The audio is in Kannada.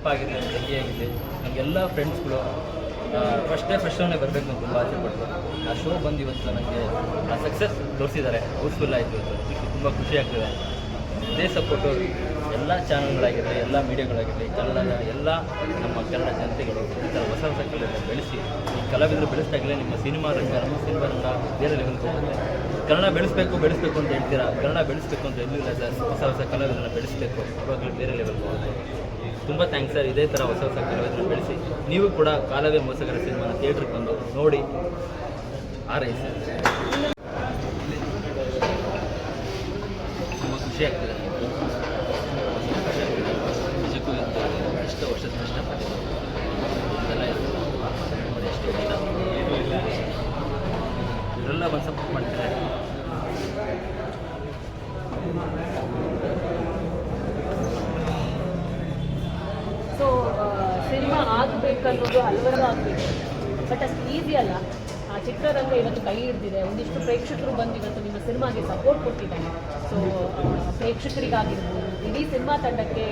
ಅಪ್ಪ ಆಗಿರಲಿ ನನ್ನ ತಂಗಿ ಆಗಿರಲಿ ನಮಗೆಲ್ಲ ಫ್ರೆಂಡ್ಸ್ಗಳು ಫಸ್ಟ್ ಶೋನೇ ಬರಬೇಕು ಅಂತ ತುಂಬ ಆಸೆ ಪಟ್ಟರು. ಆ ಶೋ ಬಂದು ಇವತ್ತು ನನಗೆ ಆ ಸಕ್ಸಸ್ ತೋರಿಸಿದ್ದಾರೆ. ಹೌಸ್ಫುಲ್ ಆಯಿತು ಇವತ್ತು, ತುಂಬ ಖುಷಿ ಆಗ್ತದೆ. ಇದೇ ಸಪೋರ್ಟು ಎಲ್ಲ ಚಾನಲ್ಗಳಾಗಿರಲಿ, ಎಲ್ಲ ಮೀಡಿಯಾಗಳಾಗಿರಲಿ, ಕನ್ನಡದ ಎಲ್ಲ ನಮ್ಮ ಕನ್ನಡ ಜನತೆಗಳು ಈ ಥರ ಹೊಸ ಕಲೆಯನ್ನು ಬೆಳೆಸಿ, ಈ ಕಲಾವಿದರು ಬೆಳೆಸಿದಾಗಲೇ ನಿಮ್ಮ ಸಿನಿಮಾ ರಂಗ ಬೇರೆ ಲೆವೆಲ್ಗೆ ಹೋಗುತ್ತೆ. ಕನ್ನಡ ಬೆಳೆಸಬೇಕು ಅಂತ ಹೇಳ್ತೀರಾ, ಕನ್ನಡ ಬೆಳೆಸಬೇಕು ಅಂತ ಎಲ್ಲಿಲ್ಲ ಸರ್. ಹೊಸ ಕಲಾವಿದರನ್ನ ಬೆಳೆಸಬೇಕು, ಇವಾಗಲೂ ಬೇರೆ ಲೆವೆಲ್ಗೆ ಹೋಗುತ್ತೆ. ತುಂಬ ಥ್ಯಾಂಕ್ಸ್ ಸರ್. ಇದೇ ಥರ ಹೊಸ ಕಲಾವಿದರನ್ನ ಬೆಳೆಸಿ ನೀವು ಕೂಡ ಕಾಲವೇ ಮೋಸಗಾರ ಸಿನಿಮಾನ ಥಿಯೇಟ್ರಿಗೆ ಬಂದು ನೋಡಿ ಆರೈಸಿ. ತುಂಬ ಖುಷಿ ಆಗ್ತದೆ. ನಿಜಕ್ಕೂ ಎಷ್ಟು ವರ್ಷದ ಕಷ್ಟಪಟ್ಟಿದ್ದೀನಿ ಇದೆಲ್ಲ ನೋಡಿ, ಎಷ್ಟು ಇಷ್ಟ ಇವರೆಲ್ಲ ಒಂದು ಸಪೋರ್ಟ್ ಮಾಡ್ತಾರೆ. ಸೊ ಸಿನಿಮಾ ಆಗಬೇಕನ್ನೋದು ಹಲವರೆಗೂ ಆಗಬೇಕು, ಬಟ್ ಅಷ್ಟು ಈಸಿ ಅಲ್ಲ. ಆ ಚಿತ್ರರಂಗ ಇವತ್ತು ಕೈ ಹಿಡಿದಿದೆ. ಒಂದಿಷ್ಟು ಪ್ರೇಕ್ಷಕರು ಬಂದು ಇವತ್ತು ನಿಮ್ಮ ಸಿನಿಮಾಗೆ ಸಪೋರ್ಟ್ ಕೊಟ್ಟಿದ್ದಾರೆ. ಸೊ ಪ್ರೇಕ್ಷಕರಿಗಾಗಿರ್ಬೋದು, ಇಡೀ ಸಿನಿಮಾ ತಂಡಕ್ಕೆ